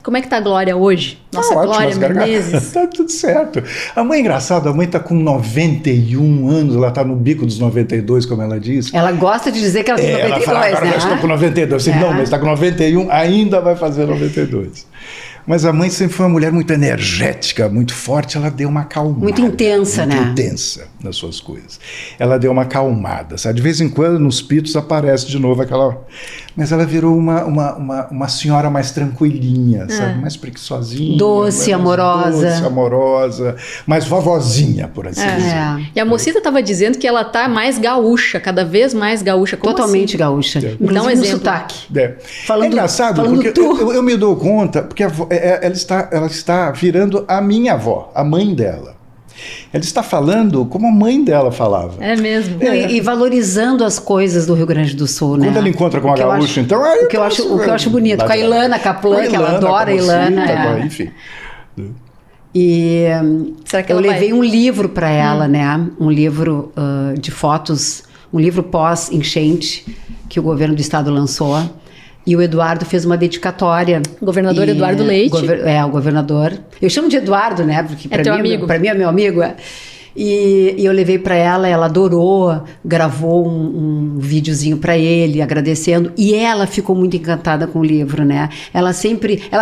Como é que tá a Glória hoje? Nossa, ótimo, Glória Menezes. Tá tudo certo. A mãe é engraçada, a mãe tá com 91 anos, ela tá no bico dos 92, como ela diz. Ela gosta de dizer que ela tem 92, ela fala, agora né? eu estou com 92. Eu disse, não, mas está com 91, ainda vai fazer 92. Mas a mãe sempre foi uma mulher muito energética, muito forte, ela deu uma acalmada. Muito intensa, muito né? intensa nas suas coisas. Ela deu uma acalmada, sabe? De vez em quando, nos pitos, aparece de novo aquela... Mas ela virou uma senhora mais tranquilinha, sabe? Mais preguiçosinha. Doce, amorosa. Doce, amorosa. Mais vovozinha, por assim dizer. E a Mocita estava dizendo que ela tá mais gaúcha, cada vez mais gaúcha. Como Totalmente assim? gaúcha. Dá um Inclusive no exemplo. sotaque. É engraçado, porque eu me dou conta, porque ela está virando a minha avó, a mãe dela. Ela está falando como a mãe dela falava. É mesmo. E valorizando as coisas do Rio Grande do Sul, né? Quando ela encontra com a gaúcha, então... O que eu acho bonito. Com a Ilana Kaplan, que ela adora a Ilana. Enfim. E Será que eu ela levei um livro para ela, né? Um livro de fotos, um livro pós-enchente que o governo do estado lançou. E o Eduardo fez uma dedicatória. O governador Eduardo Leite. O governador. Eu chamo de Eduardo, né? Porque teu amigo. Para mim é meu amigo. E eu levei para ela adorou, gravou um videozinho para ele, agradecendo. E ela ficou muito encantada com o livro, né? Ela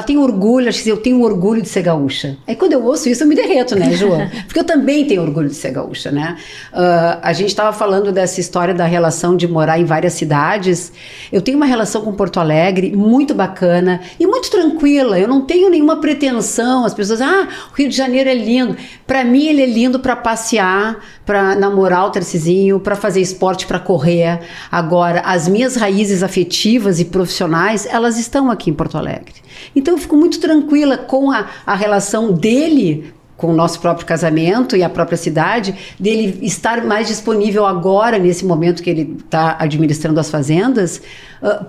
tem orgulho, acho que eu tenho orgulho de ser gaúcha. Aí quando eu ouço isso, eu me derreto, né, João? Porque eu também tenho orgulho de ser gaúcha, né? A gente estava falando dessa história da relação de morar em várias cidades. Eu tenho uma relação com Porto Alegre muito bacana e muito tranquila. Eu não tenho nenhuma pretensão. As pessoas, o Rio de Janeiro é lindo. Para mim, ele é lindo para passear, para namorar o Tarcisinho, para fazer esporte, para correr. Agora, as minhas raízes afetivas e profissionais, elas estão aqui em Porto Alegre. Então, eu fico muito tranquila com a relação dele com o nosso próprio casamento e a própria cidade, dele estar mais disponível agora, nesse momento que ele está administrando as fazendas,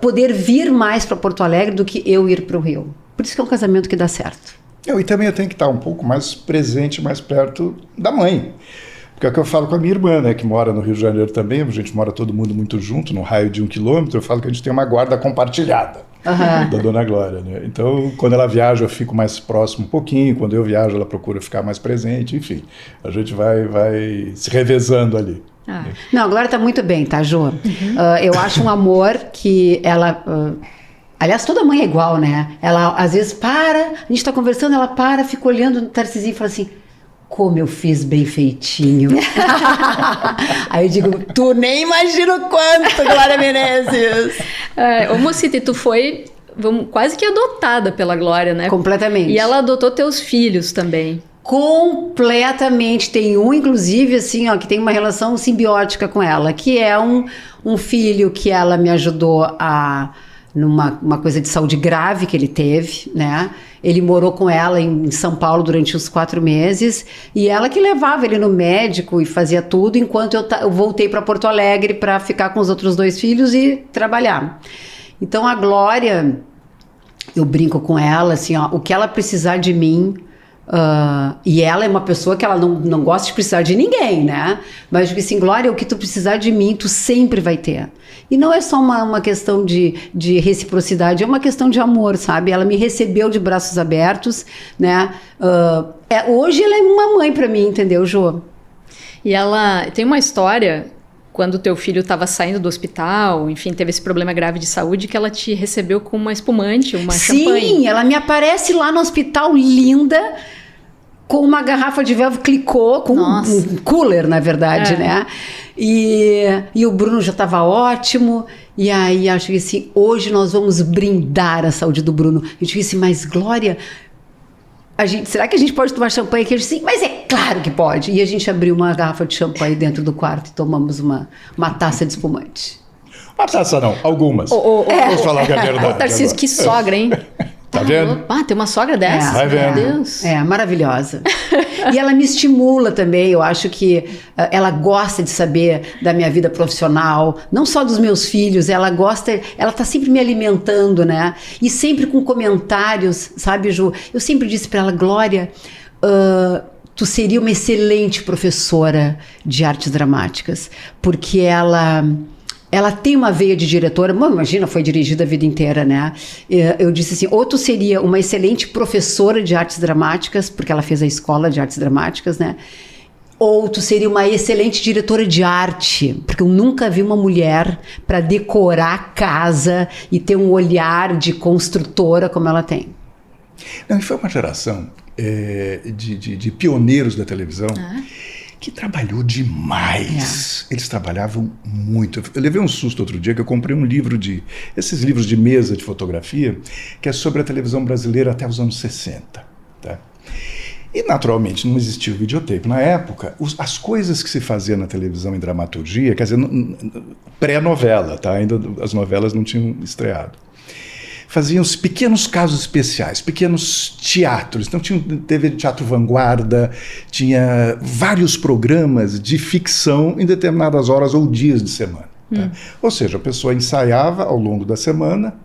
poder vir mais para Porto Alegre do que eu ir para o Rio. Por isso que é um casamento que dá certo. E também eu tenho que estar um pouco mais presente, mais perto da mãe. Porque é o que eu falo com a minha irmã, né, que mora no Rio de Janeiro também, a gente mora todo mundo muito junto, no raio de 1 quilômetro, eu falo que a gente tem uma guarda compartilhada da Dona Glória, né? Então, quando ela viaja, eu fico mais próximo um pouquinho, quando eu viajo, ela procura ficar mais presente, enfim, a gente vai se revezando ali. Não, a Glória está muito bem, tá, Jô? Eu acho um amor que ela... Aliás, toda mãe é igual, né? Ela, às vezes, a gente tá conversando, ela fica olhando no Tarcisinho e fala assim, como eu fiz bem feitinho. Aí eu digo, tu nem imagina o quanto, Glória Menezes. Ô, Mocita, e tu foi quase que adotada pela Glória, né? Completamente. E ela adotou teus filhos também. Completamente. Tem um, inclusive, assim, ó, que tem uma relação simbiótica com ela, que é um filho que ela me ajudou numa coisa de saúde grave que ele teve, né? Ele morou com ela em São Paulo durante uns 4 meses e ela que levava ele no médico e fazia tudo enquanto eu voltei para Porto Alegre para ficar com os outros 2 filhos e trabalhar. Então a Glória, eu brinco com ela, assim, ó, o que ela precisar de mim, e ela é uma pessoa que ela não gosta de precisar de ninguém, né? Mas eu digo assim, Glória, o que tu precisar de mim, tu sempre vai ter. E não é só uma questão de reciprocidade, é uma questão de amor, sabe? Ela me recebeu de braços abertos, né? Hoje ela é uma mãe pra mim, entendeu, Jô? E ela tem uma história, quando o teu filho estava saindo do hospital, enfim, teve esse problema grave de saúde, que ela te recebeu com uma espumante, uma champanhe. Sim, ela me aparece lá no hospital linda, com uma garrafa de Velvo Clicquot, com um cooler, na verdade, né? E o Bruno já estava ótimo, e aí acho que assim, hoje nós vamos brindar a saúde do Bruno. Eu disse assim, mas Glória, será que a gente pode tomar champanhe aqui? Eu disse, sim, mas é claro que pode. E a gente abriu uma garrafa de champanhe dentro do quarto e tomamos uma taça de espumante. Uma taça não, algumas. Vamos falar que é verdade. Ô, Tarcísio, que sogra, hein? Tá vendo? Tem uma sogra dessa? Vai vendo. Meu Deus. Maravilhosa. E ela me estimula também, eu acho que ela gosta de saber da minha vida profissional, não só dos meus filhos, ela tá sempre me alimentando, né? E sempre com comentários, sabe, Ju? Eu sempre disse pra ela, Glória, tu seria uma excelente professora de artes dramáticas, porque ela ela tem uma veia de diretora, imagina, foi dirigida a vida inteira, né? Eu disse assim, ou tu seria uma excelente professora de artes dramáticas, porque ela fez a escola de artes dramáticas, né? Ou tu seria uma excelente diretora de arte, porque eu nunca vi uma mulher para decorar a casa e ter um olhar de construtora como ela tem. Não, e foi uma geração de pioneiros da televisão que trabalhou demais. Eles trabalhavam muito. Eu levei um susto outro dia que eu comprei um livro esses livros de mesa de fotografia, que é sobre a televisão brasileira até os anos 60. Tá? E, naturalmente, não existia o videotape. Na época, as coisas que se fazia na televisão em dramaturgia, quer dizer, pré-novela, tá? Ainda as novelas não tinham estreado. Faziam-se pequenos casos especiais, pequenos teatros. Então tinha TV de teatro vanguarda, tinha vários programas de ficção em determinadas horas ou dias de semana. Tá? Ou seja, a pessoa ensaiava ao longo da semana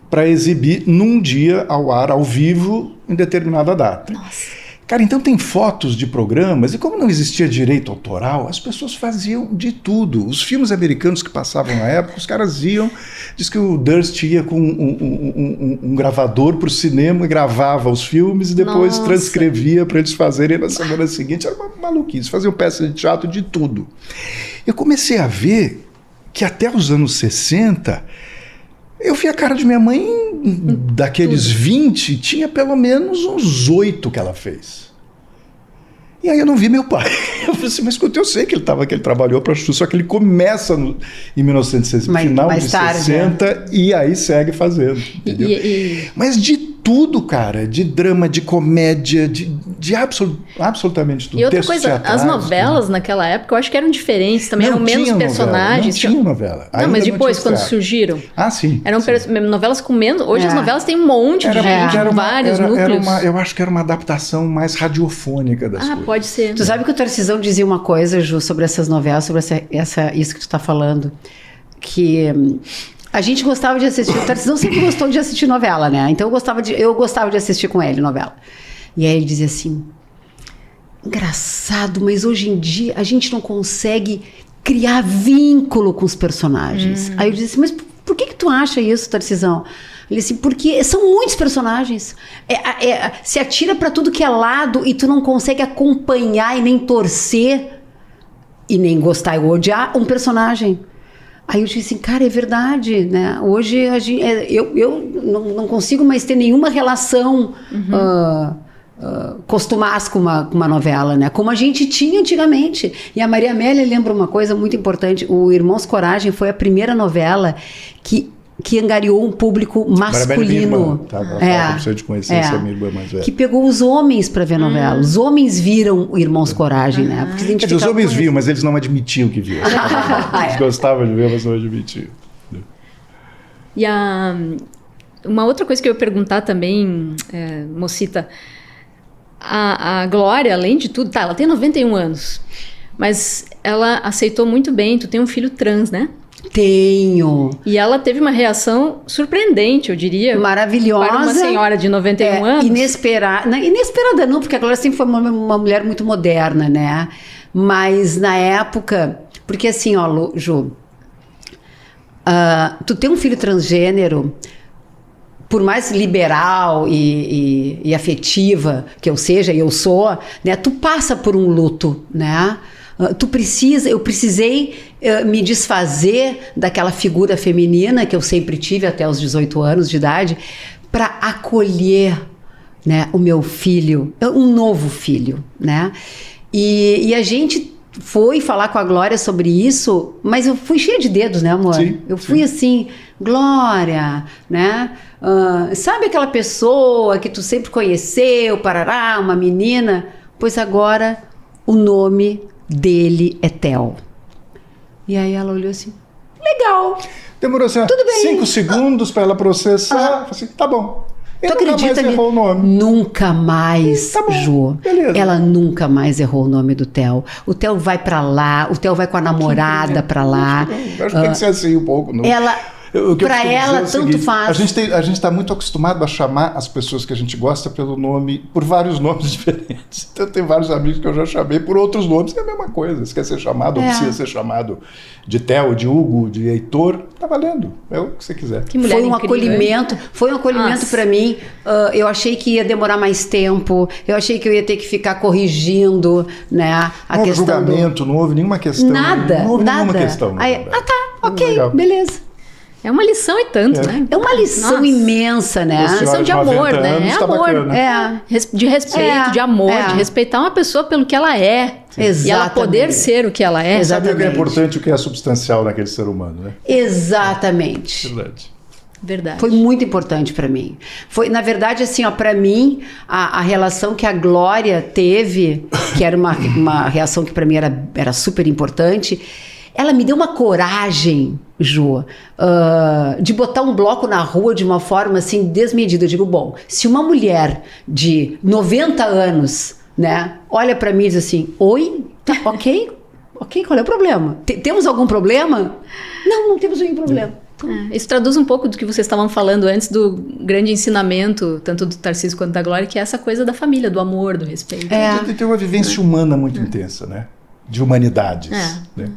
para exibir num dia ao ar, ao vivo, em determinada data. Nossa. Cara, então tem fotos de programas, e como não existia direito autoral, as pessoas faziam de tudo. Os filmes americanos que passavam na época, os caras iam, diz que o Durst ia com um gravador para o cinema e gravava os filmes e depois transcrevia para eles fazerem na semana seguinte. Era uma maluquice, faziam peças de teatro de tudo. Eu comecei a ver que até os anos 60... eu vi a cara de minha mãe, daqueles 20, tinha pelo menos uns 8 que ela fez. E aí eu não vi meu pai. Eu falei assim, mas escuta, eu sei que ele trabalhou para a Xuxa, só que ele começa em 1960, final de 60, e aí segue fazendo. Entendeu? Mas de tudo, cara, de drama, de comédia, de absolutamente tudo. E outra coisa, as novelas naquela época eu acho que eram diferentes também, eram menos personagens. Não tinha novela. Não, mas depois, quando surgiram. Ah, sim. Eram novelas com menos. Hoje as novelas têm um monte de gente, vários núcleos. Eu acho que era uma adaptação mais radiofônica das coisas. Pode ser. Tu sabe que o Tarcisão dizia uma coisa, Ju, sobre essas novelas, sobre isso que tu tá falando, que a gente gostava de assistir, o Tarcisão sempre gostou de assistir novela, né? Então eu gostava de assistir com ele novela. E aí ele dizia assim, engraçado, mas hoje em dia a gente não consegue criar vínculo com os personagens. Aí eu disse assim, mas por que tu acha isso, Tarcisão? Ele disse, porque são muitos personagens. Se atira para tudo que é lado e tu não consegue acompanhar e nem torcer e nem gostar e odiar um personagem. Aí eu disse assim, cara, é verdade, né? Hoje eu não consigo mais ter nenhuma relação costumaz com uma novela, né? Como a gente tinha antigamente. E a Maria Amélia lembra uma coisa muito importante. O Irmãos Coragem foi a primeira novela que angariou um público masculino. Que pegou os homens para ver novela. Os homens viram o Irmãos Coragem, né? Porque os homens viam, mas eles não admitiam que viam. Eles gostavam de ver, mas não admitiam. E uma outra coisa que eu ia perguntar também, Mocita, a Glória, além de tudo, ela tem 91 anos, mas ela aceitou muito bem, tu tem um filho trans, né? Tenho. E ela teve uma reação surpreendente, eu diria. Maravilhosa. Para uma senhora de 91 anos. Inesperada não, porque a Glória sempre foi uma mulher muito moderna, né? Mas na época... Porque assim, ó, Ju... tu tem um filho transgênero, por mais liberal e afetiva que eu seja, e eu sou, né? Tu passa por um luto, né? Eu precisei me desfazer daquela figura feminina que eu sempre tive até os 18 anos de idade para acolher, né, o meu filho, um novo filho, né? E a gente foi falar com a Glória sobre isso, mas eu fui cheia de dedos, né, amor? Sim, eu fui assim, Glória, né? Sabe aquela pessoa que tu sempre conheceu, parará, uma menina? Pois agora o nome dele é Theo. E aí ela olhou assim, legal. Demorou assim, tudo bem. 5 segundos para ela processar. Assim, tá bom. Tu acredita mais errou o nome. Nunca mais, tá bom, Ju. Beleza. Ela nunca mais errou o nome do Theo. O Theo vai para lá, o Theo vai com a namorada para lá. Acho que tem que ser assim um pouco. Não. Para ela, tanto faz. A gente está muito acostumado a chamar as pessoas que a gente gosta pelo nome, por vários nomes diferentes. Então, tem vários amigos que eu já chamei por outros nomes, que é a mesma coisa. Se quer ser chamado, ou precisa ser chamado de Theo, de Hugo, de Heitor, tá valendo. É o que você quiser. Que mulher incrível. Foi um acolhimento para mim. Eu achei que ia demorar mais tempo, eu achei que eu ia ter que ficar corrigindo, né? Não houve julgamento, não houve nenhuma questão. Nada, não houve nada. nenhuma questão. Aí, ok, legal. beleza. É uma lição e tanto, né? É uma lição imensa, né? Lição de amor, né? É amor. De respeito, de amor, de respeitar uma pessoa pelo que ela é. Exatamente. E ela poder ser o que ela é. Saber o que é importante e o que é substancial naquele ser humano, né? Exatamente. Verdade. Foi muito importante para mim. Foi, na verdade, assim, ó, para mim, a relação que a Glória teve, que era uma reação que para mim era super importante, ela me deu uma coragem, Ju, de botar um bloco na rua de uma forma assim desmedida. Eu digo, bom, se uma mulher de 90 anos, né, olha para mim e diz assim, oi, tá, ok, qual é o problema? Temos algum problema? Não temos nenhum problema. Isso traduz um pouco do que vocês estavam falando antes do grande ensinamento, tanto do Tarcísio quanto da Glória, que é essa coisa da família, do amor, do respeito. Tem uma vivência humana muito intensa, né? De humanidades. Né?